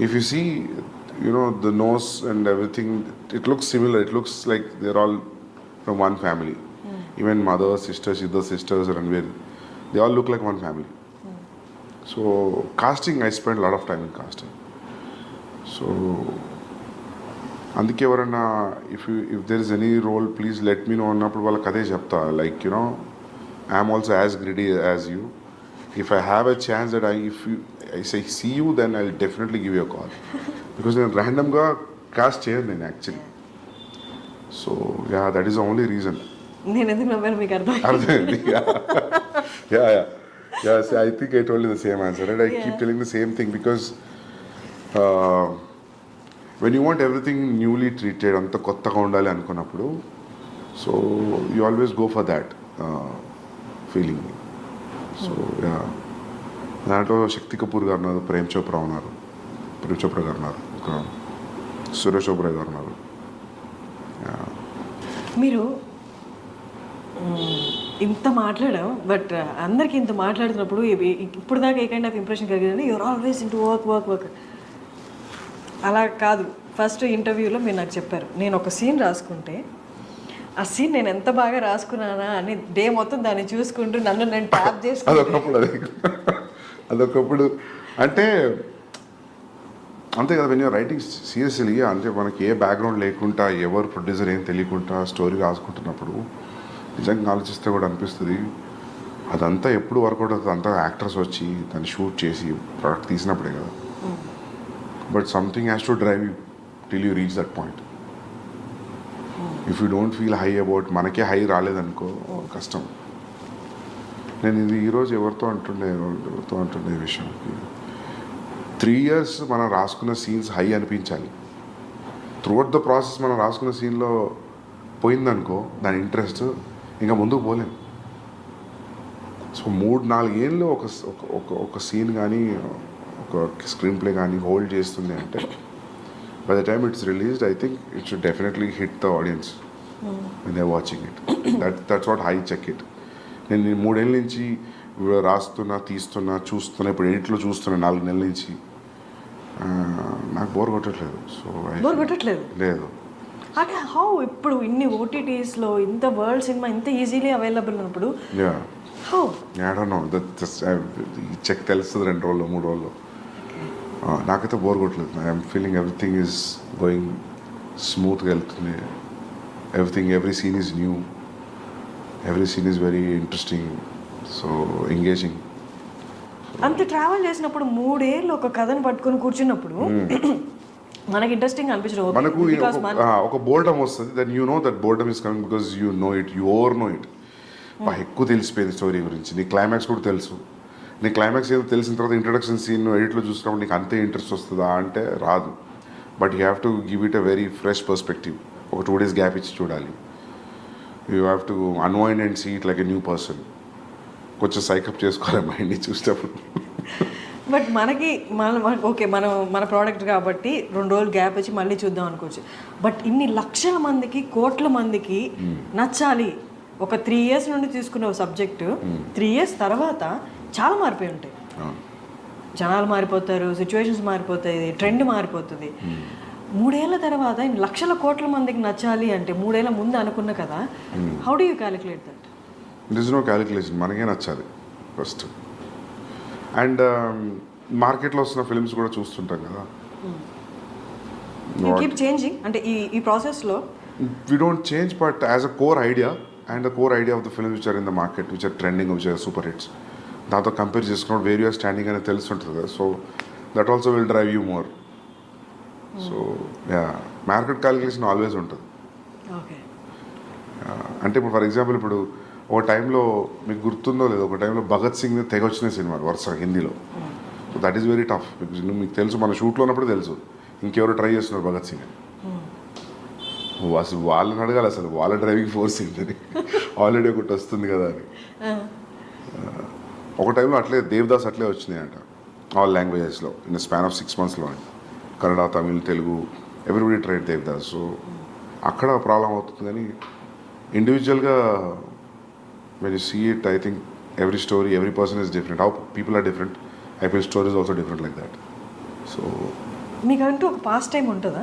if you see you know the nose and everything it looks similar. It looks like they are all from one family. Even mother, sisters, other sisters, Ranveer, they all look like one family. So casting, I spent a lot of time in casting. So అందుకే ఎవరన్నా if there is any role, please let me know అన్నప్పుడు వాళ్ళకి అదే చెప్తా. Like, you know, I am also as greedy as you. If I have a chance that I say see you, then I'll definitely give you a call. Because నేను randomగా cast చేయను నేను actually. So yeah, that is the only reason. నేను ఎందుకు నవ్వాను మీకు అర్థమైంది. I think I told you the same answer, and I keep telling the same thing because when you want everything newly treated, అంత కొత్తగా ఉండాలి అనుకున్నప్పుడు, so you always go for that feeling. So yeah, దాంట్లో శక్తి కపూర్ గారు ఉన్నారు, ప్రేమ్ చోప్రా గారు ఉన్నారు, ఇంకా సురేష్ ఓబ్రాయ్ గారు ఉన్నారు. మీరు ఇంత మాట్లాడాం, బట్ అందరికీ ఇంత మాట్లాడుతున్నప్పుడు ఇప్పుడు దాకా ఏ కైండ్ ఆఫ్ ఇంప్రెషన్ కలిగిందంటే యూఆర్ ఆల్వేస్ ఇంటూ వర్క్. అలా కాదు. ఫస్ట్ ఇంటర్వ్యూలో మీరు నాకు చెప్పారు, నేను ఒక సీన్ రాసుకుంటే ఆ సీన్ నేను ఎంత బాగా రాసుకున్నానా అని డే మొత్తం దాన్ని చూసుకుంటూ నన్ను నేను ట్యాప్ చేసుకుంటాను. అదొకప్పుడు అంటే అంతే కదా. వెన్ యూర్ రైటింగ్ సీరియస్లీ, అంటే మనకి ఏ బ్యాక్గ్రౌండ్ లేకుండా, ఎవరు ప్రొడ్యూసర్ ఏం తెలియకుండా స్టోరీ రాసుకుంటున్నప్పుడు నిజంగా ఆలోచిస్తే కూడా అనిపిస్తుంది అదంతా ఎప్పుడు వర్కౌట్ అవుతుంది. అంతా యాక్టర్స్ వచ్చి దాన్ని షూట్ చేసి ప్రోడక్ట్ తీసినప్పుడే కదా. But something has to drive you till you reach that point. If you don't feel high about, మనకే హై రాలేదనుకో కష్టం. నేను ఇది ఈరోజు ఎవరితో అంటుండే ఈ విషయం, 3 years మనం రాసుకున్న సీన్స్ హై అనిపించాలి. త్రూఅవుట్ ద ప్రాసెస్ మనం రాసుకున్న సీన్లో పోయిందనుకో దాని ఇంట్రెస్ట్, ఇంకా ముందుకు పోలేం. సో 3-4 ఏళ్ళు ఒక సీన్ కానీ ఒక స్క్రీన్ ప్లే కానీ హోల్డ్ చేస్తుంది అంటే, by the time it's released I think it should definitely hit the audience when they're watching it. That's what I check it. నేను 3 ఏళ్ళ నుంచి రాస్తున్నా, చూస్తున్నా, ఇప్పుడు ఎడిట్లో చూస్తున్నా 4 నెలల నుంచి. నాకు బోర్ కొట్టట్లేదు. సో బోర్ కొట్టట్లేదు లేదు. అంటే హౌ ఇప్పుడు ఇన్ని ఓటీటీస్లో ఇంత వరల్డ్ సినిమా ఇంత ఈజీలీ అవైలబుల్ ఉన్నప్పుడు how? I don't know. Check తెలుస్తుంది 2 రోజుల్లో 3 రోజుల్లో. నాకైతే బోర్ కొట్టలేదు. I'm feeling everything is going స్మూత్గా వెళ్తుంది. every scene is new, every scene is very interesting, so engaging. అంత ట్రావెల్ చేసినప్పుడు 3 ఏళ్ళు ఒక కథను పట్టుకొని కూర్చున్నప్పుడు మనకి ఇంట్రెస్టింగ్ అనిపించడం మనకు బికాస్ ఒక బోర్డమ్ వస్తుంది then you know that boredom is coming because you know it you over know it ఎక్కువ తెలిసిపోయింది స్టోరీ గురించి నీ క్లైమాక్స్ కూడా తెలుసు. నీ క్లైమాక్స్ ఏదో తెలిసిన తర్వాత ఇంట్రడక్షన్ సీన్ ఎడిట్లో చూసినప్పుడు నీకు అంతే ఇంట్రెస్ట్ వస్తుందా అంటే రాదు. But you have to give it a very fresh perspective. ఒక 2 days గ్యాప్ ఇచ్చి చూడాలి. You have to unwind and see it like a new person. కొంచెం సైకప్ చేసుకోవాలి మైండ్ని చూసేటప్పుడు. బట్ మనకి ఓకే మన ప్రోడక్ట్ కాబట్టి 2 రోజులు గ్యాప్ వచ్చి మళ్ళీ చూద్దాం అనుకోవచ్చు. బట్ ఇన్ని లక్షల మందికి కోట్ల మందికి నచ్చాలి. ఒక 3 years నుండి తీసుకున్న సబ్జెక్టు 3 years తర్వాత చాలా మారిపోయి ఉంటాయి. జనాలు మారిపోతారు, సిచ్యువేషన్స్ మారిపోతాయి, ట్రెండ్ మారిపోతుంది. 3 ఏళ్ల తర్వాత ఇన్ని లక్షల కోట్ల మందికి నచ్చాలి అంటే 3 ఏళ్ల ముందు అనుకున్న కదా. How do you calculate that? It is no calculation. మనకే నచ్చాలి ఫస్ట్. అండ్ మార్కెట్లో వస్తున్న ఫిల్మ్స్ కూడా చూస్తుంటాం కదా. కీప్ చేంజింగ్ అంటే ఈ ప్రాసెస్లో we don't change, but as a core idea and the core idea of the films which are in the market, which are trending, which are super hits, దాంతో compare చేసుకున్నప్పుడు where you're standing అనేది తెలుస్తుంటుంది కదా. So that also will drive you more. So yeah, market calculation always ఉంటుంది. Okay. అంటే ఇప్పుడు for example ఇప్పుడు ఒక టైంలో మీకు గుర్తుందో లేదో, ఒక టైంలో భగత్ సింగ్ తెగ వచ్చిన సినిమాలు వరుస హిందీలో. So that is very tough because మీకు తెలుసు, మన షూట్లో ఉన్నప్పుడు తెలుసు ఇంకెవరు ట్రై చేస్తున్నారు భగత్ సింగ్ అని. అసలు వాళ్ళని అడగాలి అసలు వాళ్ళ డ్రైవింగ్ ఫోర్స్ ఏంటని. ఆల్రెడీ ఒకటి వస్తుంది కదా అని. ఒక టైంలో అట్లే దేవదాస్ అట్లే వచ్చినాయి అంట ఆల్ లాంగ్వేజెస్లో ఇన్ స్పాన్ ఆఫ్ 6 monthsలో. Kannada, Tamil, Telugu everybody tried Devdas. So అక్కడ ప్రాబ్లం అవుతుంది. కానీ ఇండివిజువల్గా when you see it, I think every story, every person is different. How people are different, I feel story is also different like that. So మీకంటూ ఒక pastime ఉంటుందా?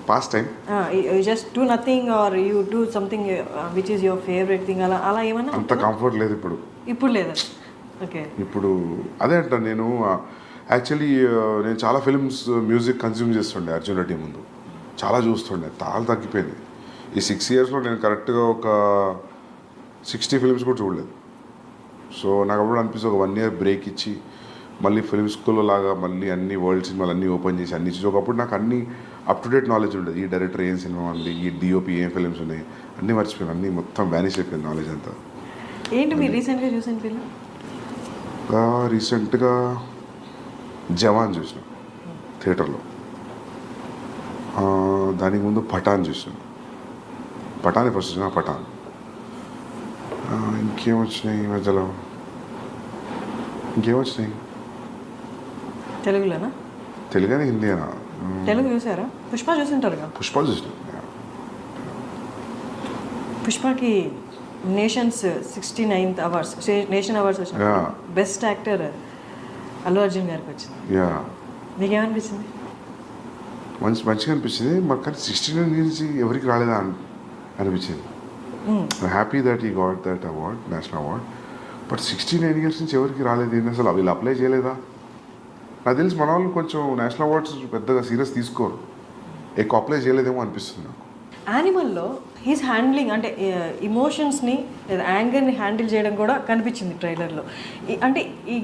Pastime you just do nothing or you do something which is your favourite thing, అలా ఏమన్నా అంత comfort లేదు ఇప్పుడు లేదా? Okay. ఇప్పుడు అదే అంటాను నేను. యాక్చువల్లీ నేను చాలా ఫిల్మ్స్ మ్యూజిక్ కన్జ్యూమ్ చేస్తుండే అర్జున్ రెడ్డి ముందు. చాలా చూస్తుండే, చాలా తగ్గిపోయింది. ఈ 6 yearsలో నేను కరెక్ట్గా ఒక 60 films కూడా చూడలేదు. సో నాకు అప్పుడు అనిపిస్తుంది ఒక 1 year బ్రేక్ ఇచ్చి మళ్ళీ ఫిల్మ్ స్కూల్లో లాగా మళ్ళీ అన్ని వరల్డ్ సినిమాలు అన్నీ ఓపెన్ చేసి అన్ని చూసి ఒకప్పుడు నాకు అన్ని అప్ టు డేట్ నాలెడ్జ్ ఉండేది. ఈ డైరెక్టర్ ఏం సినిమా ఉంది, ఈ డిఓపి ఏం ఫిల్మ్స్ ఉన్నాయి అన్నీ మర్చిపోయాను. అన్నీ మొత్తం వ్యానిష్ అయిపోయింది నాలెడ్జ్ అంతా. ఏంటి మీరు రీసెంట్గా చూసిన ఫిల్మ్? రీసెంట్గా జవాన్ చూసిన థియేటర్లో. దానికి ముందు పఠాన్ చూసాను. పఠాన్ ఫస్ట్ చూసిన పఠాన్. ఇంకేమొచ్చినాయి ఈ మధ్యలో? తెలుగులోనా? తెలుగునే హిందీనా? తెలుగు చూసారా? పుష్ప చూసింటారు కదా? పుష్ప చూసిన. పుష్పకి nations 69th awards, nation awards వచ్చిన బెస్ట్ యాక్టర్ అల్లు అర్జున్ గారికి వచ్చింది. యా, మీకేమనిపించింది? మంచిగా అనిపించింది. మాకు కానీ 69 నుంచి ఎవరికి రాలేదా అనిపించింది. Happy that he got that award, national award. But 69 years నుంచి ఎవరికి రాలేదు ఏంటి అసలు? వీళ్ళు అప్లై చేయలేదా? నాకు తెలిసి మన వాళ్ళు కొంచెం నేషనల్ అవార్డ్స్ పెద్దగా సీరియస్ తీసుకోరు, ఎక్కువ అప్లై చేయలేదేమో అనిపిస్తుంది నాకు. యానిమల్లో హీస్ హ్యాండ్లింగ్ అంటే ఇమోషన్స్ని లేదా యాంగర్ని హ్యాండిల్ చేయడం కూడా కనిపించింది ట్రైలర్లో. అంటే ఈ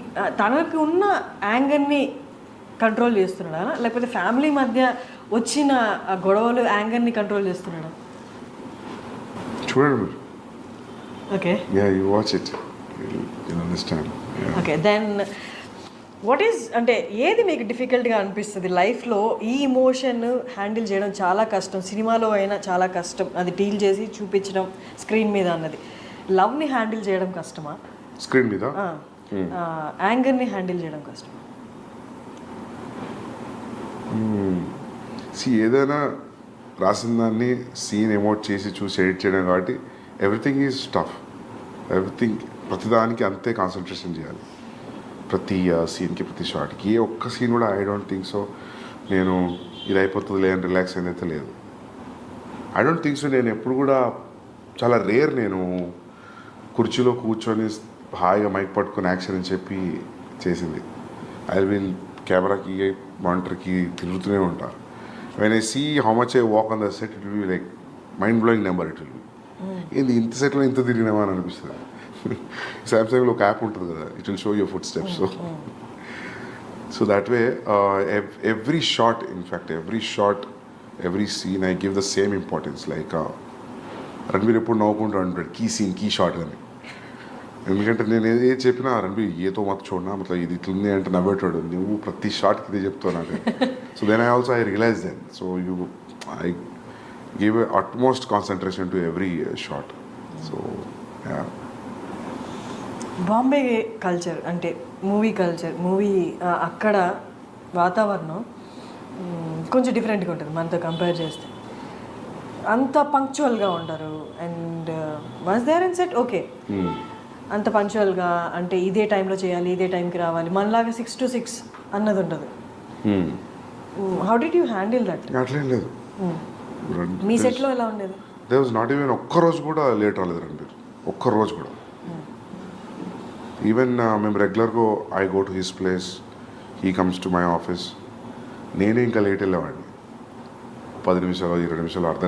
తనకి ఉన్న యాంగర్ని కంట్రోల్ చేస్తున్నాడా, లేకపోతే ఫ్యామిలీ మధ్య వచ్చిన గొడవలు యాంగర్ని కంట్రోల్ చేస్తున్నాడా? చూడండి మీరు. Okay. Yeah, you watch it, you understand. Okay, then what is అంటే ఏది మీకు డిఫికల్ట్గా అనిపిస్తుంది లైఫ్లో? ఈ ఇమోషన్ హ్యాండిల్ చేయడం చాలా కష్టం, సినిమాలో అయినా చాలా కష్టం, అది డీల్ చేసి చూపించడం స్క్రీన్ మీద అన్నది. లవ్ని హ్యాండిల్ చేయడం కష్టమా స్క్రీన్ మీద? యాంగర్ని హ్యాండిల్ చేయడం కష్టమా? ఏదైనా రాసిన దాన్ని సీన్ ఎమోట్ చేసి చూసి ఎడిట్ చేయడం కాబట్టి ఎవ్రీథింగ్ ఈజ్ టఫ్. ఎవ్రీథింగ్ ప్రతిదానికి అంతే కాన్సన్ట్రేషన్ చేయాలి, ప్రతి సీన్కి, ప్రతి షాట్కి. ఏ ఒక్క సీన్ కూడా ఐ డోంట్ థింక్ సో నేను ఇది అయిపోతుంది లేదని రిలాక్స్ అయితే లేదు. I don't think so. నేను ఎప్పుడు కూడా చాలా రేర్ నేను కుర్చీలో కూర్చొని హాయిగా మైక్ పట్టుకొని యాక్షన్ అని చెప్పి చేసింది. ఐ విల్ కెమెరాకి మానిటర్కి తిరుగుతూనే ఉంటా. When I see how much I walk on the set, it will be like mind blowing number. It will be ఏంది ఇంత సెట్లో ఇంత తిరిగినామా అని అనిపిస్తుంది. సామ్సంగ్లో ఒక యాప్ ఉంటుంది కదా, it will show your foot steps. So So that way, every shot, in fact, every scene, I give the same importance. Like, Ranbir ఎప్పుడు నవ్వుకుంటూ అంటాడు కీ సీన్ కీ షాట్ అని. ఎందుకంటే నేను ఏ చెప్పినా రణబీర్ ఏతో మత చూడనా మతల ఇది ఇట్లుంది అంటే నవ్వేటాడు, నువ్వు ప్రతి షాట్కి ఇదే చెప్తావు నాకు. So then I realise then. So I give utmost concentration to every shot. So Bombay culture అంటే మూవీ కల్చర్, అక్కడ వాతావరణం కొంచెం డిఫరెంట్గా ఉంటుంది మనతో కంపేర్ చేస్తే. అంత పంక్చువల్గా ఉంటారు. And once there and set okay, అంత పంక్చువల్గా అంటే ఇదే టైంలో చేయాలి, ఇదే టైంకి రావాలి, మనలాగా 6 to 6 అన్నది ఉండదు. How did you handle that? అట్లేం లేదు. మీ సెట్లో ఎలా ఉండేది? దే వాజ్ నాట్ ఈవెన్ ఒక్కరోజు కూడా లేట్ రాలేదు రణబీర్, ఒక్కరోజు కూడా. ఈవెన్ మేము రెగ్యులర్గా I go to his place, he comes to my office. నేనే ఇంకా లేట్ వెళ్ళేవాడిని, 10 నిమిషాలు 20 నిమిషాలు అర్ధ